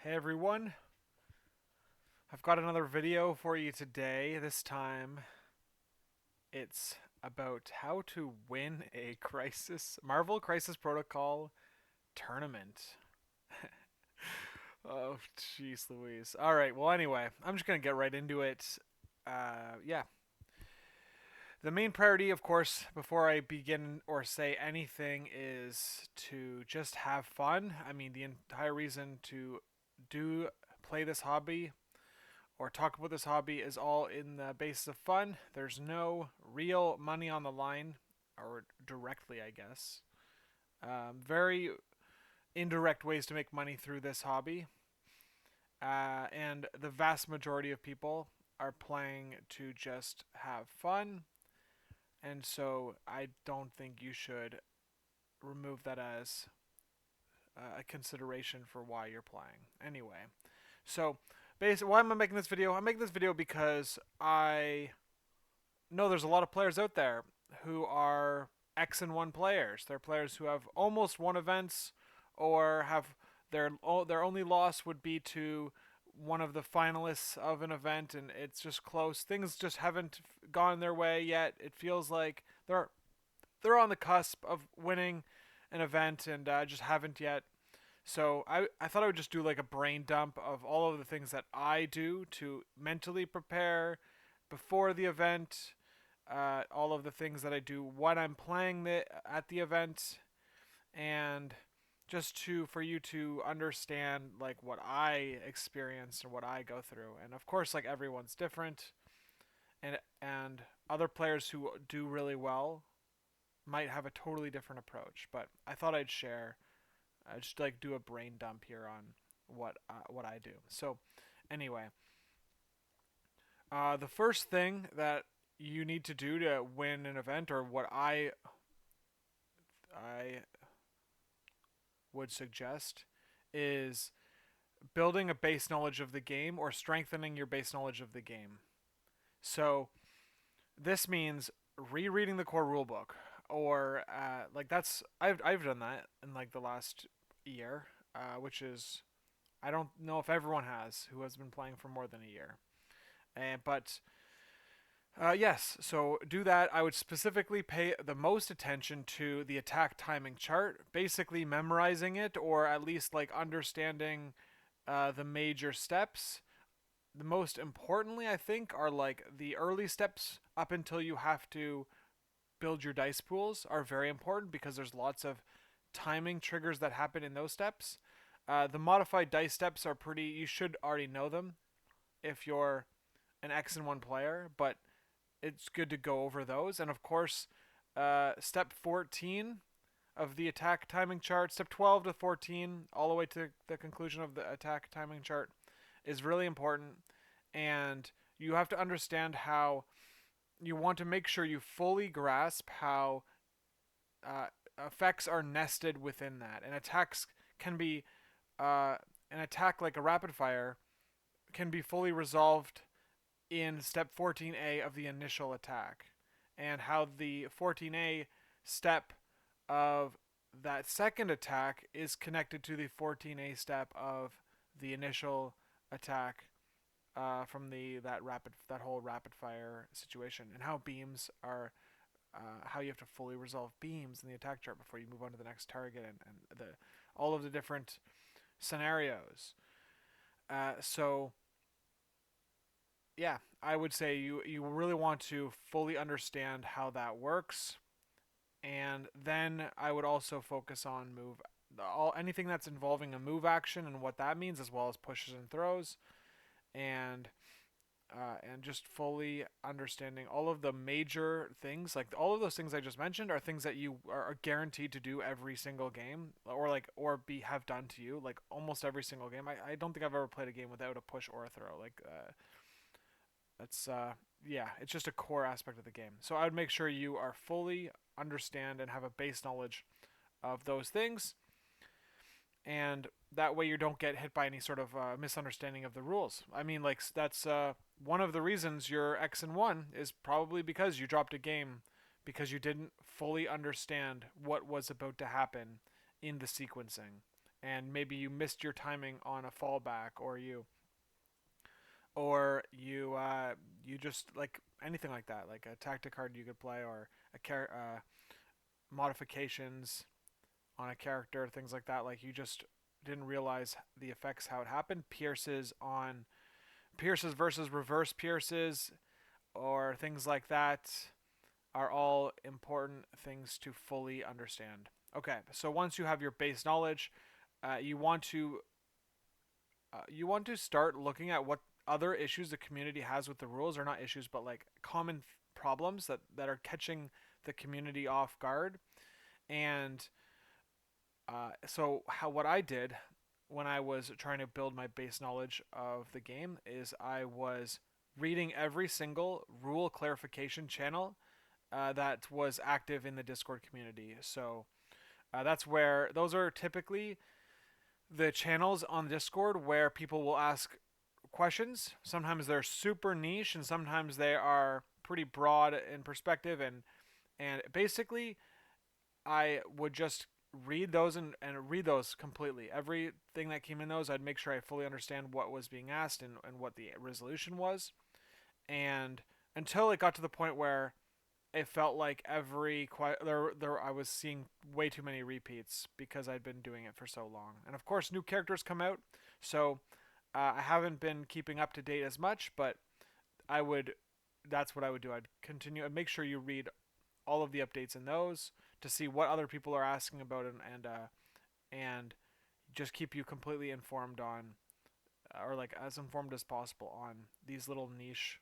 Hey everyone, I've got another video for you today. This time it's about how to win a Marvel Crisis Protocol tournament. Oh, jeez Louise. Alright, well anyway, I'm just gonna get right into it. Yeah. The main priority, of course, before I begin or say anything is to just have fun. I mean, the entire reason to do play this hobby or talk about this hobby is all in the basis of fun. There's no real money on the line, or directly, I guess. Very indirect ways to make money through this hobby. And the vast majority of people are playing to just have fun. And so I don't think you should remove that as a consideration for why you're playing. Anyway, so basically, why am I making this video? I'm making this video because I know there's a lot of players out there who are X and one players. They're players who have almost won events, or have their only loss would be to one of the finalists of an event, and it's just close. Things just haven't gone their way yet. It feels like they're on the cusp of winning an event and just haven't yet. So I thought I would just do like a brain dump of all of the things that I do to mentally prepare before the event, all of the things that I do when I'm playing at the event, and just to for you to understand like what I experience and what I go through. And of course, like everyone's different, and other players who do really well might have a totally different approach. But I thought I'd share, just like do a brain dump here on what I do. So anyway, the first thing that you need to do to win an event, or what I would suggest, is building a base knowledge of the game or strengthening your base knowledge of the game. So this means rereading the core rulebook, or like that's I've done that in like the last year, which is I don't know if everyone has who has been playing for more than a year. But yes, so do that. I would specifically pay the most attention to the attack timing chart, basically memorizing it, or at least like understanding the major steps. The most importantly, I think, are like the early steps up until you have to build your dice pools are very important because there's lots of timing triggers that happen in those steps. The modified dice steps are pretty, you should already know them if you're an X and one player, but it's good to go over those. And of course, step 14 of the attack timing chart, step 12 to 14, all the way to the conclusion of the attack timing chart, is really important. And you have to understand how you want to make sure you fully grasp how effects are nested within that. And attacks can be, an attack like a rapid fire can be fully resolved in step 14A of the initial attack, and how the 14A step of that second attack is connected to the 14A step of the initial attack, from that whole rapid fire situation, and how beams are, how you have to fully resolve beams in the attack chart before you move on to the next target, and the all of the different scenarios. So yeah, I would say you really want to fully understand how that works, and then I would also focus on move all anything that's involving a move action and what that means, as well as pushes and throws, and and just fully understanding all of the major things. Like all of those things I just mentioned are things that you are guaranteed to do every single game, or be have done to you like almost every single game. I don't think I've ever played a game without a push or a throw. Like that's yeah, it's just a core aspect of the game. So I would make sure you are fully understand and have a base knowledge of those things, and that way you don't get hit by any sort of misunderstanding of the rules. I mean, like that's one of the reasons you're X and one is probably because you dropped a game because you didn't fully understand what was about to happen in the sequencing, and maybe you missed your timing on a fallback, or you just like anything like that, like a tactic card you could play, or modifications on a character, things like that. Like you just didn't realize the effects, how it happened. Pierces versus reverse pierces, or things like that, are all important things to fully understand. Okay, so once you have your base knowledge, uh, you want to you want to start looking at what other issues the community has with the rules, or not issues, but like common problems that are catching the community off guard. And so how what I did when I was trying to build my base knowledge of the game is I was reading every single rule clarification channel that was active in the Discord community. So that's where those are typically the channels on Discord where people will ask questions. Sometimes they're super niche, and sometimes they are pretty broad in perspective. And basically, I would just read those and read those completely. Everything that came in those, I'd make sure I fully understand what was being asked, and what the resolution was. And until it got to the point where it felt like I was seeing way too many repeats because I'd been doing it for so long. And of course, new characters come out, so I haven't been keeping up to date as much. But I would that's what I would do. I'd continue and make sure you read all of the updates in those to see what other people are asking about, and just keep you completely informed on, or like as informed as possible on these little niche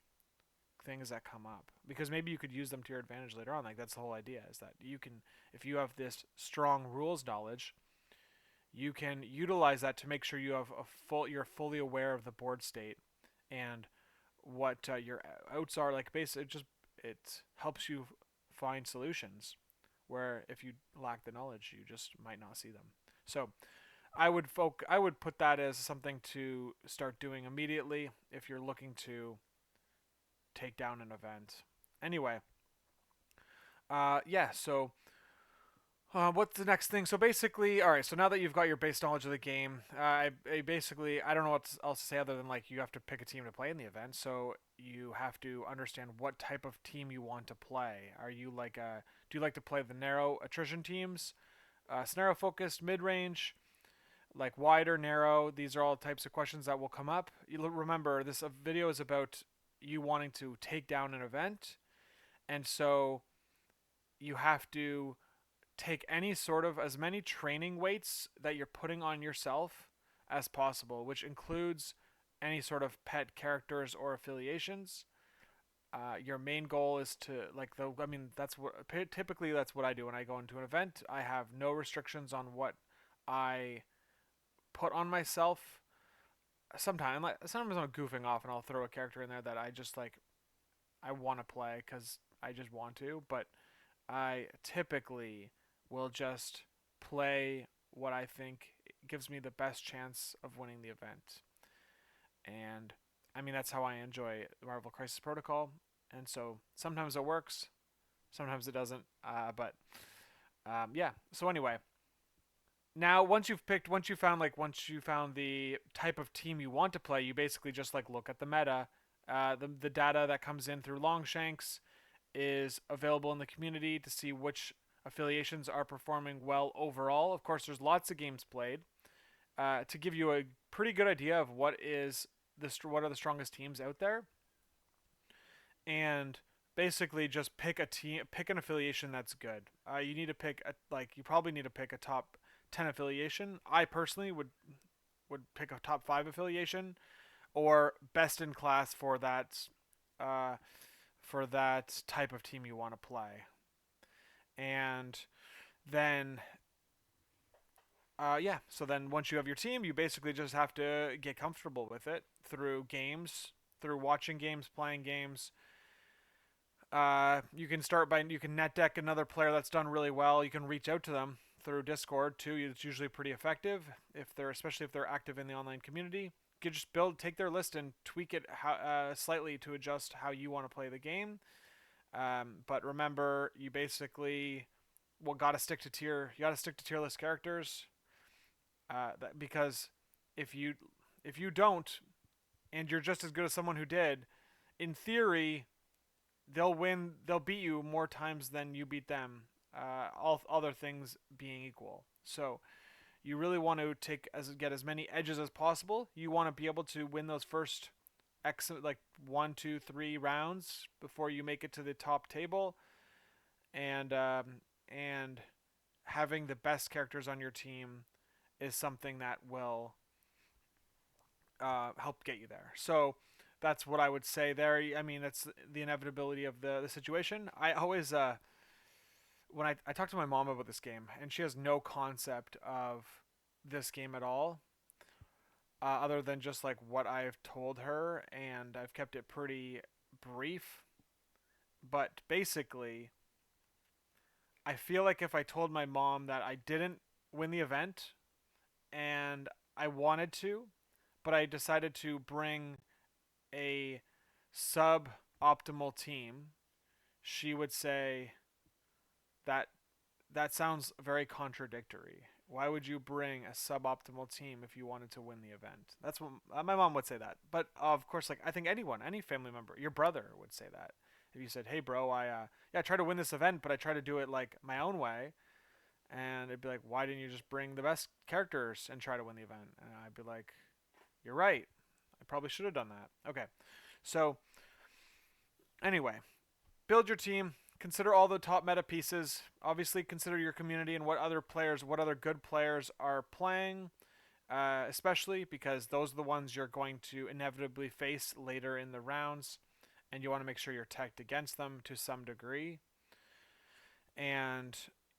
things that come up, because maybe you could use them to your advantage later on. Like that's the whole idea, is that you can, if you have this strong rules knowledge, you can utilize that to make sure you're fully aware of the board state and what your outs are. Like basically it helps you find solutions where if you lack the knowledge, you just might not see them. So I would put that as something to start doing immediately if you're looking to take down an event. Anyway, yeah. So what's the next thing? So basically, all right. So now that you've got your base knowledge of the game, I don't know what else to say other than like you have to pick a team to play in the event. So you have to understand what type of team you want to play. Do you like to play the narrow attrition teams, scenario focused, mid range, like wide or narrow? These are all types of questions that will come up. You remember, this video is about you wanting to take down an event, and so you have to take any sort of as many training weights that you're putting on yourself as possible, which includes any sort of pet characters or affiliations. Your main goal is to like the. I mean, that's what I do when I go into an event. I have no restrictions on what I put on myself. Sometimes I'm goofing off and I'll throw a character in there that I just like. I want to play because I just want to, but I typically will just play what I think gives me the best chance of winning the event. And I mean, that's how I enjoy Marvel Crisis Protocol. And so sometimes it works, sometimes it doesn't. But yeah. So anyway, now once you found the type of team you want to play, you basically just like look at the meta. The data that comes in through Longshanks is available in the community to see which affiliations are performing well overall. Of course, there's lots of games played to give you a pretty good idea of what are the strongest teams out there, and basically just pick an affiliation that's good. You probably need to pick a top 10 affiliation. I personally would pick a top 5 affiliation, or best in class uh, for that type of team you want to play. And then yeah, so then once you have your team, you basically just have to get comfortable with it through watching games, playing games. You can net deck another player that's done really well. You can reach out to them through Discord too. It's usually pretty effective especially if they're active in the online community. You can just take their list and tweak it slightly to adjust how you want to play the game. But remember, you got to stick to tier list characters. Because if you if you don't, and you're just as good as someone who did, in theory, they'll win. They'll beat you more times than you beat them. All other things being equal. So you really want to get as many edges as possible. You want to be able to win those first like 1, 2, 3 rounds before you make it to the top table, and having the best characters on your team is something that will help get you there. So that's what I would say there. I mean, that's the inevitability of the situation. I always when I talk to my mom about this game, and she has no concept of this game at all, other than just like what I've told her, and I've kept it pretty brief. But basically, I feel like if I told my mom that I didn't win the event and I wanted to, but I decided to bring a sub-optimal team, she would say that that sounds very contradictory. Why would you bring a suboptimal team if you wanted to win the event? That's what my mom would say that. But of course, like I think anyone, any family member, your brother would say that. If you said, "Hey, bro, I try to win this event, but I try to do it like my own way," and it'd be like, "Why didn't you just bring the best characters and try to win the event?" And I'd be like, "You're right. I probably should have done that." Okay, so anyway, build your team. Consider all the top meta pieces. Obviously, consider your community and what other good players are playing, especially because those are the ones you're going to inevitably face later in the rounds, and you want to make sure you're teched against them to some degree. And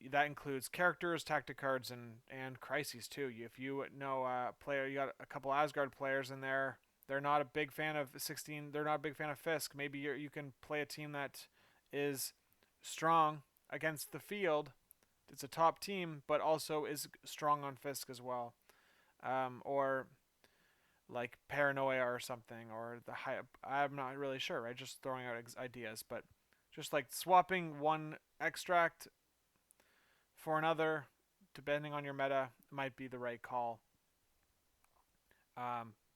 that includes characters, tactic cards, and crises too. If you know a player, you got a couple Asgard players in there. They're not a big fan of 16. They're not a big fan of Fisk. Maybe you can play a team that is strong against the field. It's a top team, but also is strong on Fisk as well, or like Paranoia or something, or the high. I'm not really sure. Right, just throwing out ideas, but just like swapping one extract for another, depending on your meta, might be the right call.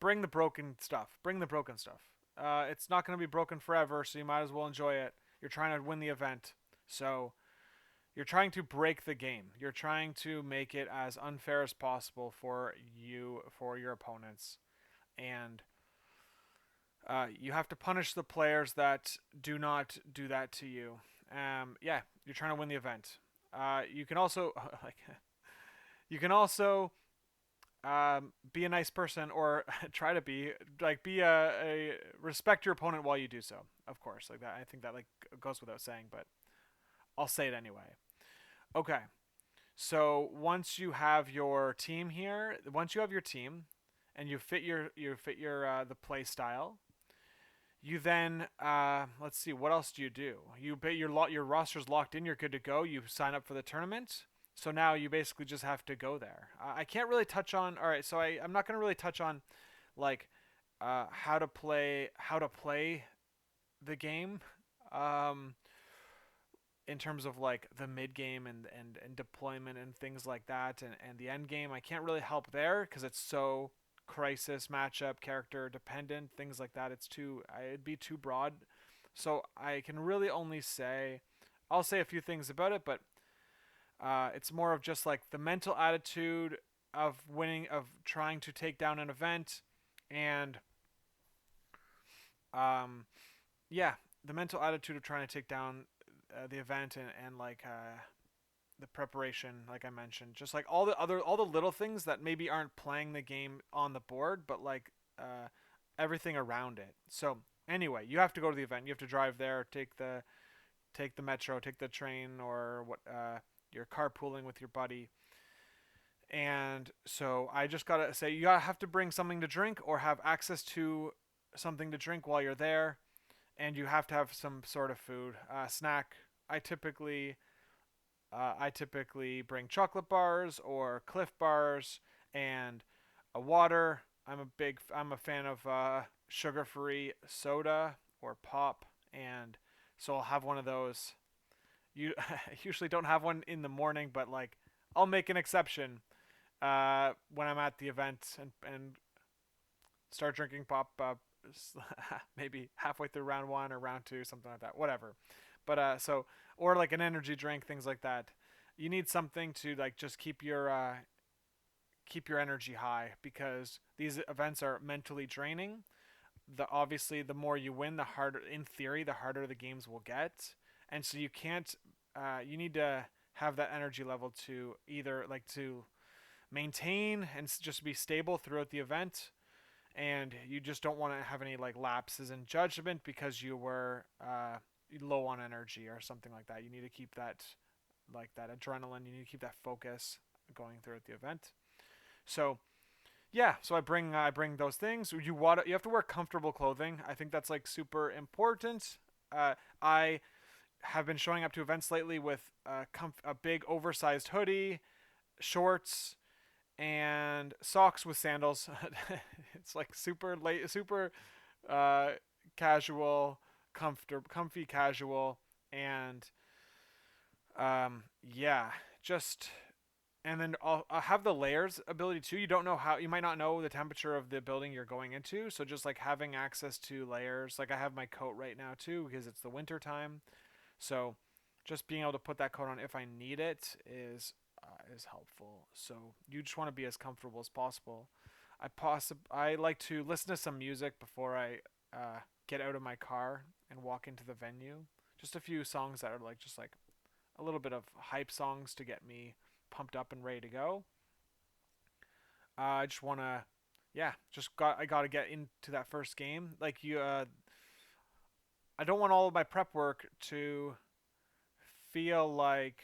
Bring the broken stuff. Bring the broken stuff. It's not going to be broken forever, so you might as well enjoy it. You're trying to win the event, so you're trying to break the game. You're trying to make it as unfair as possible for your opponents, and you have to punish the players that do not do that to you. Yeah, you're trying to win the event. You can also like you can also be a nice person, or try to be a respect your opponent while you do so. Of course, like that. I think that like goes without saying, but I'll say it anyway. Okay, so once you have your team, and you fit your the play style, you then let's see, what else do you do? Your roster's locked in. You're good to go. You sign up for the tournament. So now you basically just have to go there. I can't really touch on. All right, so I'm not gonna really touch on like how to play the game. Um, in terms of like the mid game and deployment and things like that, and the end game, I can't really help there because it's so crisis matchup character dependent, things like that. It'd be too broad, so I can really only say I'll say a few things about it, but it's more of just like the mental attitude of winning, of trying to take down an event, and um, yeah, the mental attitude of trying to take down the event, and like the preparation, like I mentioned, just like all the little things that maybe aren't playing the game on the board, but like everything around it. So anyway, you have to go to the event. You have to drive there, take the metro, take the train, or what you're carpooling with your buddy. And so I just gotta say, you gotta have to bring something to drink or have access to something to drink while you're there, and you have to have some sort of food, snack. I typically I typically bring chocolate bars or Cliff bars and a water. I'm a fan of sugar-free soda or pop, and so I'll have one of those. You I usually don't have one in the morning, but like I'll make an exception when I'm at the event and start drinking pop maybe halfway through round 1 or round 2, something like that, whatever. But so or like an energy drink, things like that. You need something to like just keep your energy high because these events are mentally draining. The obviously the more you win, the harder in theory the harder the games will get, and so you can't. You need to have that energy level to either like to maintain and just be stable throughout the event, and you just don't want to have any like lapses in judgment because you were low on energy or something like that. You need to keep that like that adrenaline. You need to keep that focus going throughout the event. So yeah, so I bring those things. You have to wear comfortable clothing. I think that's like super important. I have been showing up to events lately with a big oversized hoodie, shorts, and socks with sandals. It's like super uh, casual, comfy casual, and yeah, just and then I'll have the layers ability too. You might not know the temperature of the building you're going into, so just like having access to layers. Like I have my coat right now too because it's the winter time, so just being able to put that coat on if I need it is helpful. So you just want to be as comfortable as possible. I like to listen to some music before I get out of my car and walk into the venue. Just a few songs that are like just like a little bit of hype songs to get me pumped up and ready to go. I just want to, yeah, I got to get into that first game. I don't want all of my prep work to feel like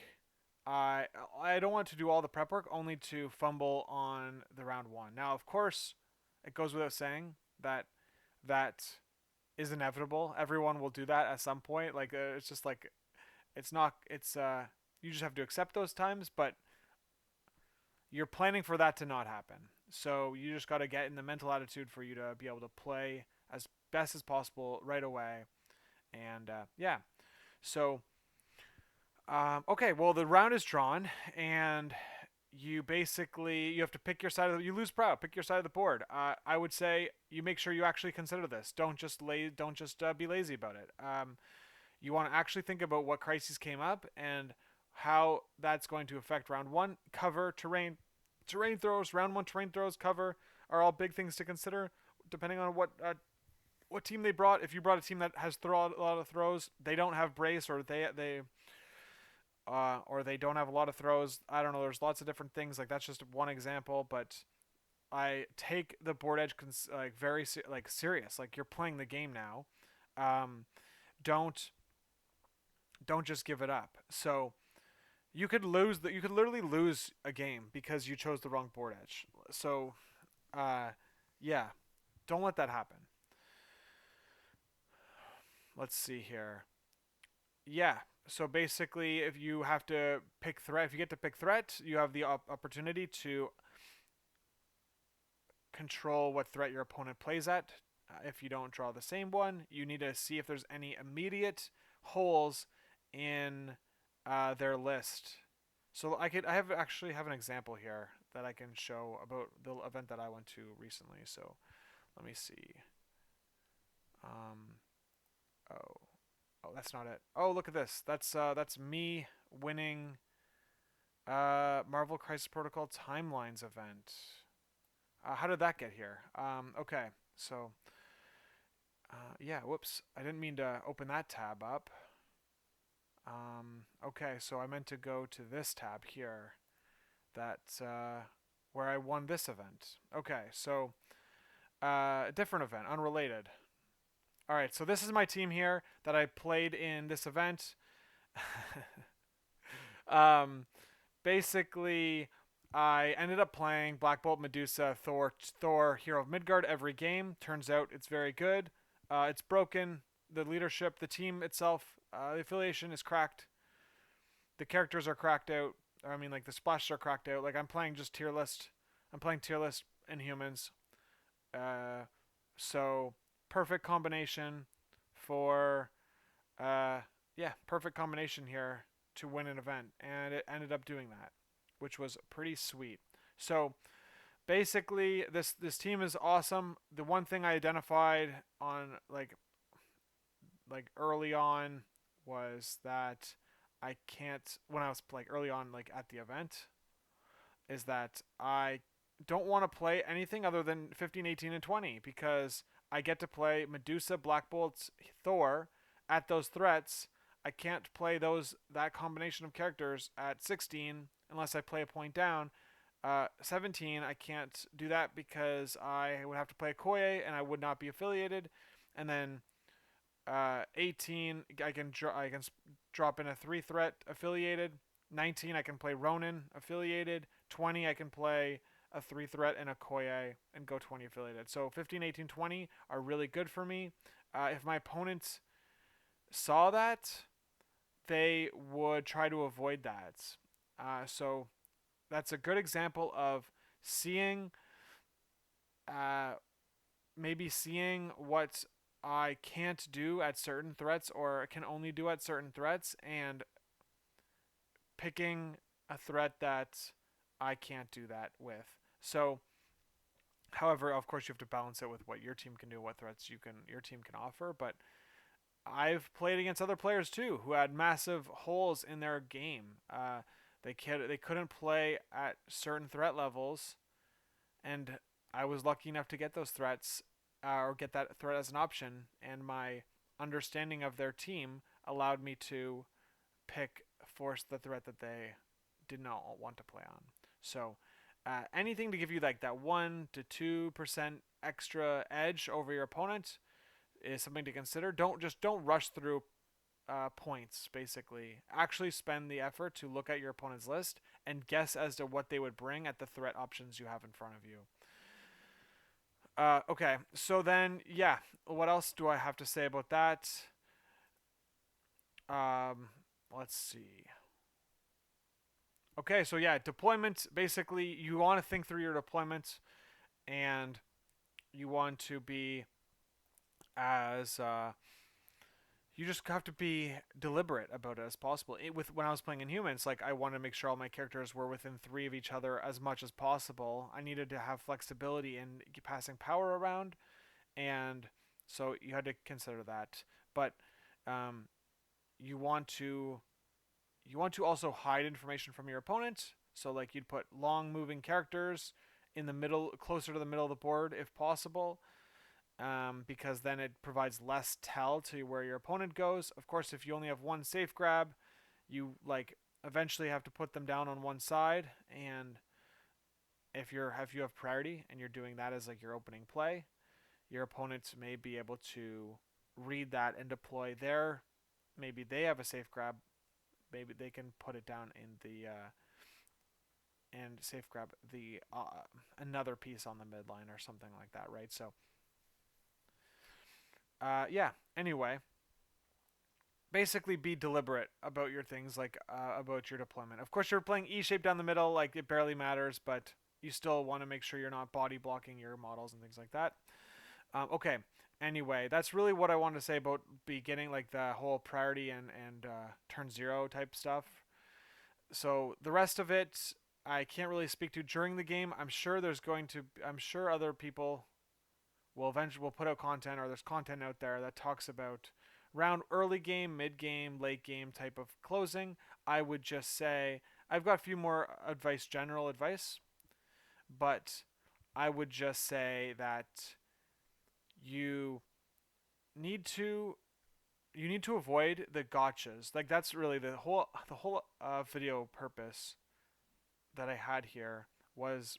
I I don't want to do all the prep work only to fumble on the round 1. Now, of course, it goes without saying that that is inevitable. Everyone will do that at some point. Like it's just like it's not it's you just have to accept those times, but you're planning for that to not happen. So you just got to get in the mental attitude for you to be able to play as best as possible right away. And yeah, so okay, well the round is drawn, and you have to pick your side of you lose proud, pick your side of the board. I would say you make sure you actually consider this. Don't just be lazy about it. You want to actually think about what crises came up and how that's going to affect round 1. Cover, terrain throws, round 1 terrain throws, cover are all big things to consider depending on what team they brought. If you brought a team that has a lot of throws, they don't have brace, or they don't have a lot of throws. I don't know. There's lots of different things. Like that's just one example, but I take the board edge like very like serious. Like you're playing the game now. Um, don't don't just give it up. So you could literally lose a game because you chose the wrong board edge. So uh, yeah, don't let that happen. Let's see here. Yeah. So basically, if you have to pick threat, if you get to pick threat, you have the opportunity to control what threat your opponent plays at. If you don't draw the same one, you need to see if there's any immediate holes in their list. So I have actually have an example here that I can show about the event that I went to recently. So let me see. Um, oh, oh, that's not it. Oh, look at this. That's me winning Marvel Crisis Protocol Timelines event. How did that get here? Okay, so yeah, whoops. I didn't mean to open that tab up. Okay, so I meant to go to this tab here. That where I won this event. Okay, so a different event, unrelated. All right, so this is my team here that I played in this event. um, basically, I ended up playing Black Bolt, Medusa, Thor, Hero of Midgard every game. Turns out it's very good. It's broken. The leadership, the team itself, the affiliation is cracked. The characters are cracked out. I mean, like the splashes are cracked out. Like I'm playing just tier list. I'm playing tier list Inhumans. Uh, so perfect combination for yeah, perfect combination here to win an event, and it ended up doing that, which was pretty sweet. So basically this team is awesome. The one thing I identified on like early on was that I can't when I was like early on like at the event is that I don't want to play anything other than 15, 18, and 20 because I get to play Medusa, Black Bolt, Thor at those threats. I can't play that combination of characters at 16 unless I play a point down. 17, I can't do that because I would have to play a Koye and I would not be affiliated. And then 18, I can drop in a 3 threat affiliated. 19, I can play Ronin affiliated. 20, I can play a 3 threat and a Koye and go 20 affiliated. So 15, 18, 20 are really good for me. If my opponents saw that, they would try to avoid that. So that's a good example of seeing, uh, maybe seeing what I can't do at certain threats or can only do at certain threats and picking a threat that I can't do that with. So, however, of course, you have to balance it with what your team can do, what threats your team can offer. But I've played against other players too who had massive holes in their game. They couldn't play at certain threat levels, and I was lucky enough to get those threats or get that threat as an option. And my understanding of their team allowed me to force the threat that they did not want to play on. So anything to give you like that 1 to 2% extra edge over your opponent is something to consider. Don't rush through points. Basically, actually spend the effort to look at your opponent's list and guess as to what they would bring at the threat options you have in front of you. Okay, so then yeah, what else do I have to say about that? Um, let's see. Okay, so yeah, deployment. Basically, you want to think through your deployment, and you want to be as you just have to be deliberate about it as possible. With when I was playing in humans, like I wanted to make sure all my characters were within 3 of each other as much as possible. I needed to have flexibility in passing power around, and so you had to consider that. But um, you want to also hide information from your opponent. So like you'd put long moving characters in the middle, closer to the middle of the board if possible, because then it provides less tell to where your opponent goes. Of course, if you only have one safe grab, you like eventually have to put them down on one side, and if you have priority and you're doing that as like your opening play, your opponents may be able to read that and deploy their. Maybe they have a safe grab. Maybe they can put it down in the and safe grab the another piece on the midline or something like that, right? So yeah. Anyway, basically be deliberate about your things, like about your deployment. Of course, you're playing E shape down the middle, like it barely matters, but you still want to make sure you're not body blocking your models and things like that. Okay. Anyway, that's really what I wanted to say about beginning, like the whole priority and turn zero type stuff. So the rest of it, I can't really speak to during the game. I'm sure other people will put out content, or there's content out there that talks about round early game, mid game, late game type of closing. I would just say I've got a few more general advice, but I would just say that you need to avoid the gotchas. Like that's really the whole video purpose that I had here was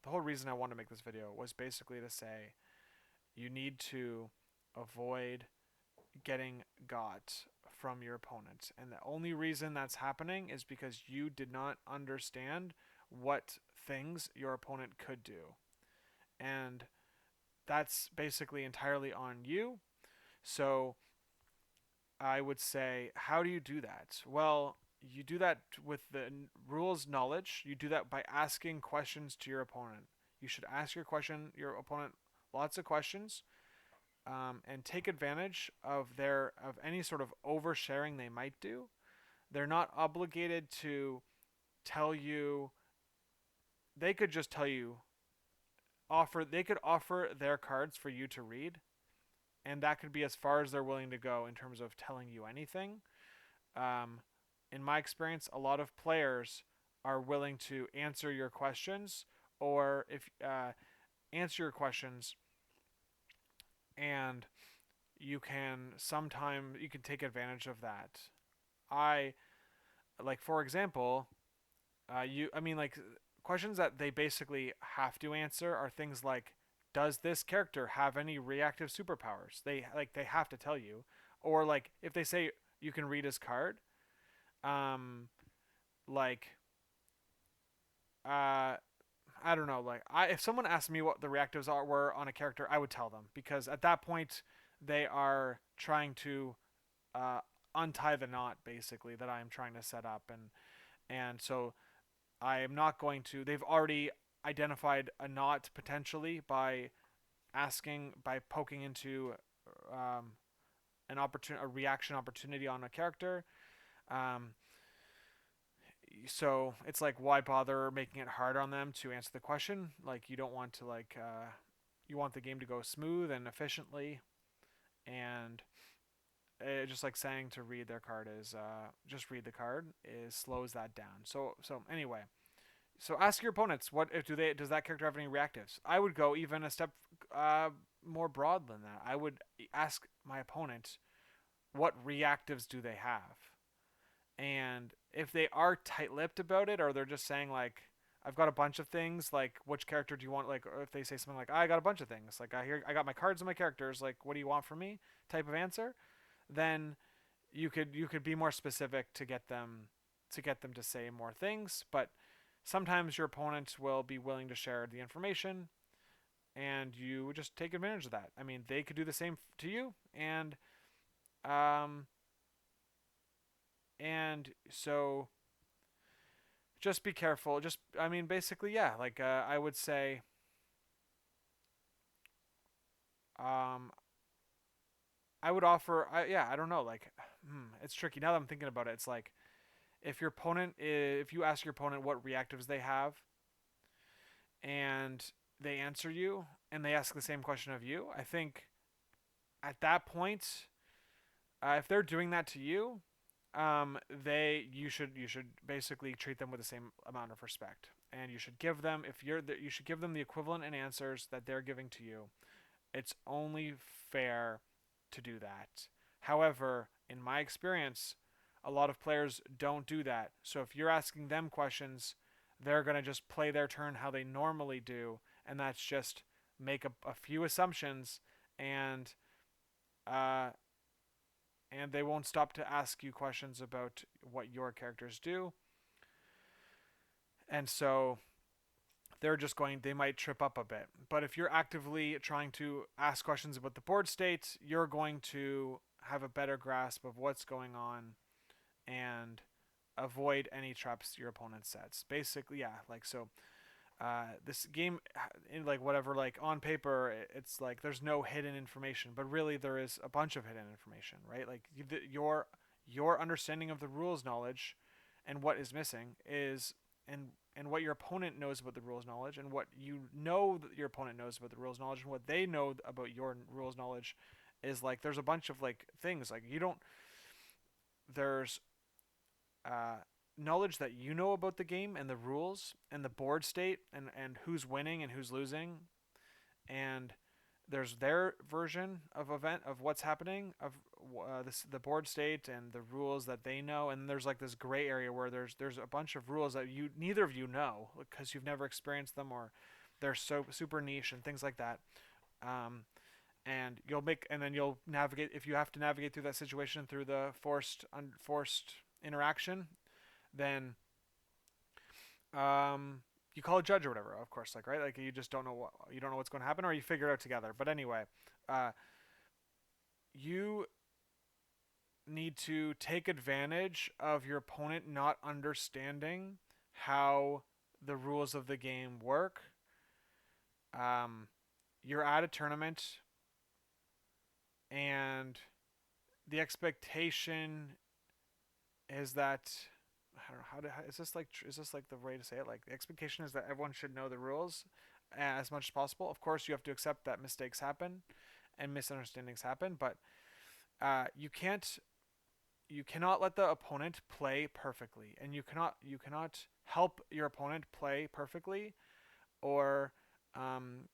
the whole reason I wanted to make this video was basically to say you need to avoid getting got from your opponent. And the only reason that's happening is because you did not understand what things your opponent could do. And that's basically entirely on you. So I would say, how do you do that? Well, you do that with the rules knowledge. You do that by asking questions to your opponent. You should ask your opponent lots of questions, and take advantage of any sort of oversharing they might do. They're not obligated to tell you. They could just tell you offer their cards for you to read, and that could be as far as they're willing to go in terms of telling you anything. Um, in my experience, a lot of players are willing to answer your questions, or if answer your questions, and you can take advantage of that. I like, for example, like, questions that they basically have to answer are things like, does this character have any reactive superpowers? They have to tell you. Or like, if they say you can read his card, um like uh I don't know, like, if someone asked me what the reactives were on a character, I would tell them, because at that point they are trying to uh untie the knot, basically, that I am trying to set up. And so I am not going to. They've already identified a knot potentially by poking into um, a reaction opportunity on a character. Um, so it's like, why bother making it hard on them to answer the question? Like, you don't want to, like, you want the game to go smooth and efficiently, and just like saying to read their card is just read the card is slows that down. So anyway, so ask your opponents, what if do they does that character have any reactives? I would go even a step uh, more broad than that. I would ask my opponent, what reactives do they have? And if they are tight-lipped about it, or they're just saying like, I've got a bunch of things, like, which character do you want? Like, or if they say something like, I got a bunch of things, like, I got my cards and my characters, like, what do you want from me? Type of answer. Then you could be more specific to get them to say more things. But sometimes your opponent will be willing to share the information, and you just take advantage of that. I mean, they could do the same to you, um, and so just be careful. Just, I mean, basically, yeah. Like, I would say, um, I would offer. Yeah, I don't know. Like, it's tricky now that I'm thinking about it. It's like, if you ask your opponent what reactives they have, and they answer you, and they ask the same question of you, I think at that point, if they're doing that to you, they you should basically treat them with the same amount of respect, and you should give them if you're the, you should give them the equivalent in answers that they're giving to you. It's only fair to do that. However, in my experience, a lot of players don't do that. So if you're asking them questions, they're going to just play their turn how they normally do, and that's just make a few assumptions, and uh, and they won't stop to ask you questions about what your characters do. And so they might trip up a bit. But if you're actively trying to ask questions about the board state, you're going to have a better grasp of what's going on, and avoid any traps your opponent sets. Basically, yeah, like, so this game, in, like, whatever, like, on paper it's like there's no hidden information, but really there is a bunch of hidden information, right? Like, your understanding of the rules knowledge and what is missing is, and what your opponent knows about the rules knowledge, and what you know that your opponent knows about the rules knowledge, and what they know about your rules knowledge, is like, there's a bunch of, like, things, like, you don't there's uh, knowledge that you know about the game and the rules and the board state, and who's winning and who's losing, and there's their version of what's happening, of the board state and the rules that they know, and there's like this gray area where there's a bunch of rules that you neither of you know because you've never experienced them, or they're so super niche and things like that. Um, and then you'll navigate, if you have to navigate through that situation through the forced interaction, then you call a judge or whatever, of course, like, right, like, you don't know what's going to happen, or you figure it out together. But anyway, uh, you need to take advantage of your opponent not understanding how the rules of the game work. um, you're at a tournament, and the expectation is that, I don't know is this like the way to say it? Like, the expectation is that everyone should know the rules. as much as possible. Of course, you have to accept that mistakes happen and misunderstandings happen, but you cannot let the opponent play perfectly, and you cannot help your opponent play perfectly, or um,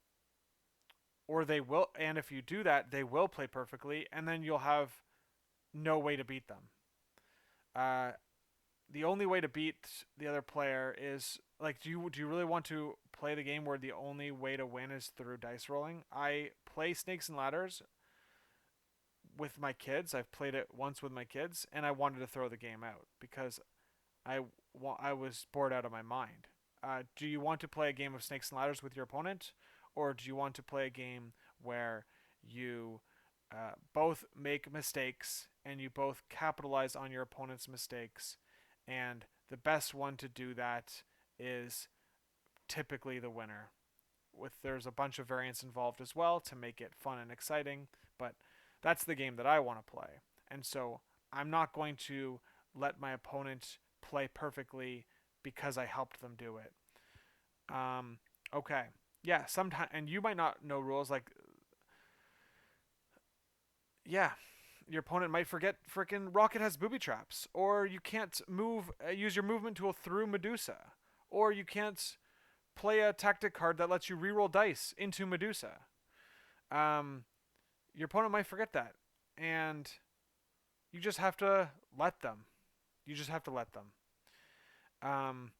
or they will. And if you do that, they will play perfectly, and then you'll have no way to beat them. Uh, the only way to beat the other player is like, do you really want to play the game where the only way to win is through dice rolling? I play Snakes and Ladders with my kids. I've played it once with my kids, and I wanted to throw the game out because I I was bored out of my mind. Do you want to play a game of Snakes and Ladders with your opponent, or do you want to play a game where you both make mistakes and you both capitalize on your opponent's mistakes, and the best one to do that is typically the winner? With there's a bunch of variants involved as well to make it fun and exciting, but that's the game that I want to play. And so I'm not going to let my opponent play perfectly because I helped them do it. Um, okay. Yeah, sometimes, and you might not know rules like, yeah, your opponent might forget frickin' Rocket has booby traps, or you can't use your movement tool through Medusa, or you can't play a tactic card that lets you reroll dice into Medusa. Um, your opponent might forget that, and you just have to let them. You just have to let them. Um,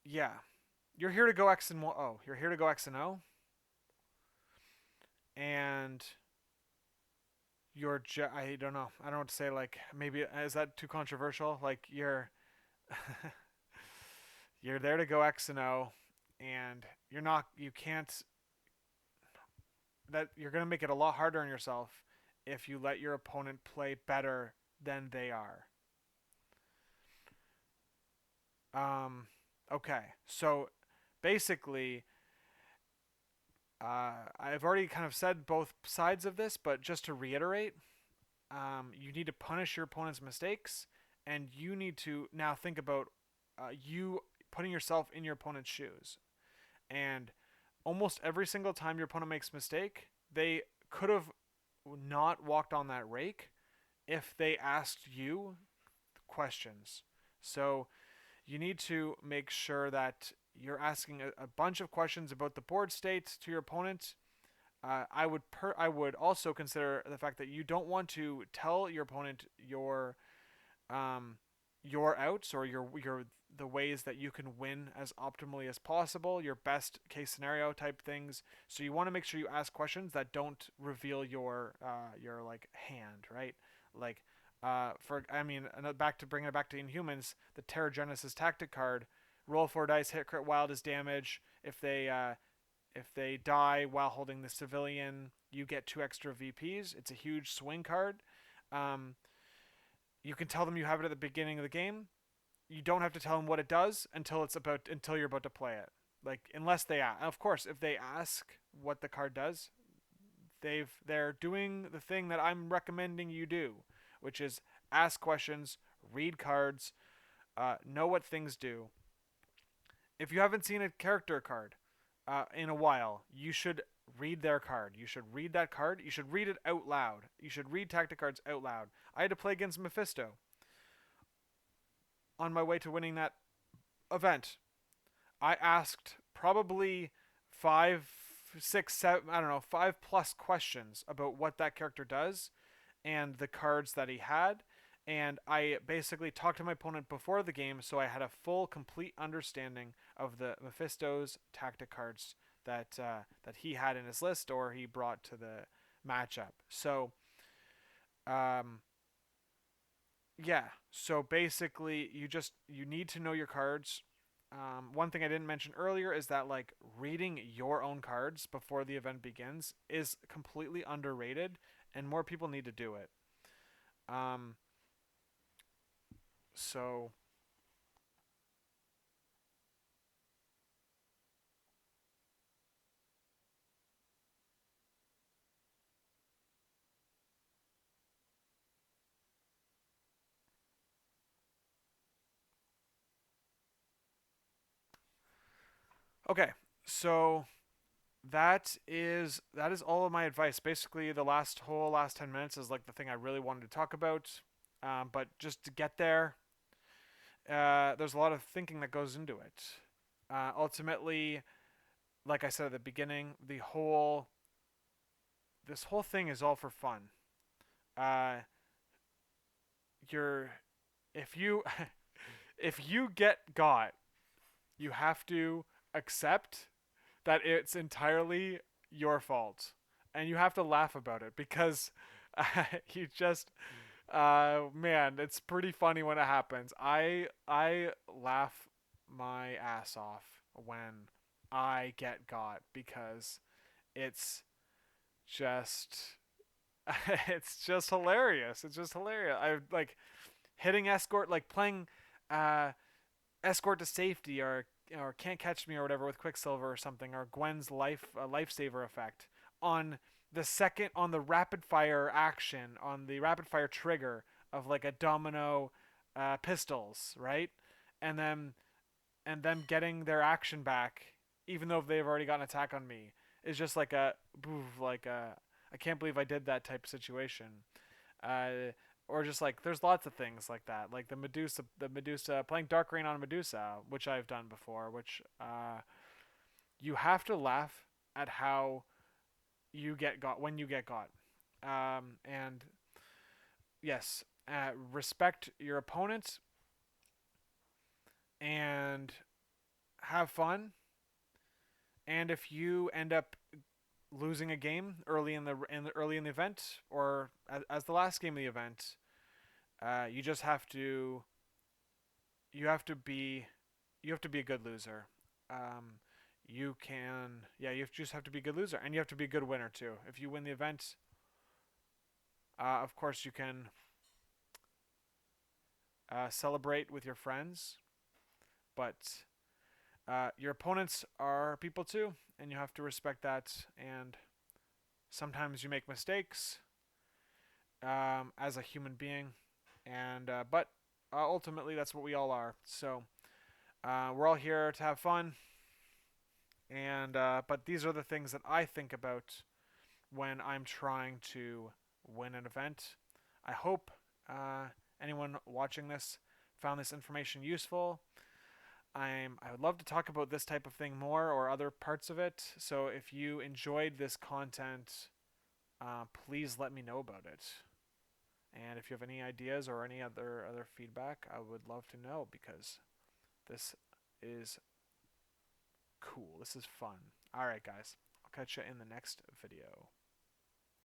yeah, you're here to go X and O. You're here to go X and O, and I don't know. I don't know what to say. Like, maybe is that too controversial? Like, you're there to go X and O, and you're not. You can't. That you're gonna make it a lot harder on yourself if you let your opponent play better than they are. Um, okay, so basically, I've already kind of said both sides of this, but just to reiterate, you need to punish your opponent's mistakes, and you need to now think about you putting yourself in your opponent's shoes. And almost every single time your opponent makes a mistake, they could have not walked on that rake if they asked you questions. So you need to make sure that you're asking a bunch of questions about the board state to your opponent. I would also consider the fact that you don't want to tell your opponent um, your outs, or your the ways that you can win as optimally as possible, your best case scenario type things. So you want to make sure you ask questions that don't reveal your like hand, right? Like for I mean, back to bringing it back to Inhumans, the Terra Genesis tactic card, roll 4 dice, hit crit wild as damage. If they die while holding the civilian, you get 2 extra VPs. It's a huge swing card. Um, you can tell them you have it at the beginning of the game. You don't have to tell them what it does until you're about to play it. Like, unless they ask. Of course, if they ask what the card does, they're doing the thing that I'm recommending you do, which is ask questions, read cards, know what things do. If you haven't seen a character card in a while, you should read their card. You should read that card. You should read it out loud. You should read tactic cards out loud. I had to play against Mephisto on my way to winning that event. I asked probably five, six, seven, I don't know, 5+ questions about what that character does and the cards that he had. And I basically talked to my opponent before the game, so I had a full, complete understanding of the Mephisto's tactic cards that he had in his list or he brought to the matchup. So, um, yeah. So basically, you need to know your cards. One thing I didn't mention earlier is that like reading your own cards before the event begins is completely underrated, and more people need to do it. Um, so Okay, so that is all of my advice. Basically, the last 10 minutes is like the thing I really wanted to talk about. But just to get there, there's a lot of thinking that goes into it. Ultimately, like I said at the beginning, this whole thing is all for fun. Uh, you're if you if you get got, you have to accept that it's entirely your fault, and you have to laugh about it because you just man, it's pretty funny when it happens. I laugh my ass off when I get got because it's just it's just hilarious. It's just hilarious. I like hitting escort, like playing uh escort to safety, or can't catch me or whatever with Quicksilver or something, or Gwen's lifesaver effect on the rapid fire action, on the rapid fire trigger of like a domino pistols, right? And then and them getting their action back, even though they've already got an attack on me, is just like a like a I can't believe I did that type of situation. Or just like there's lots of things like that, like the Medusa playing Dark Rain on Medusa, which I've done before, which you have to laugh at how you get got when you get got. And yes, respect your opponent and have fun. And if you end up losing a game early in the event, or as the last game of the event, you just have to you have to be you have to be a good loser. Um, you can you just have to be a good loser, and you have to be a good winner too. If you win the event, of course you can celebrate with your friends, but your opponents are people too, and you have to respect that. And sometimes you make mistakes as a human being, and but ultimately that's what we all are. So we're all here to have fun, and but these are the things that I think about when I'm trying to win an event. I hope anyone watching this found this information useful. I would love to talk about this type of thing more, or other parts of it. So if you enjoyed this content, please let me know about it. And if you have any ideas or any other feedback, I would love to know, because this is cool. This is fun. All right, guys. I'll catch you in the next video.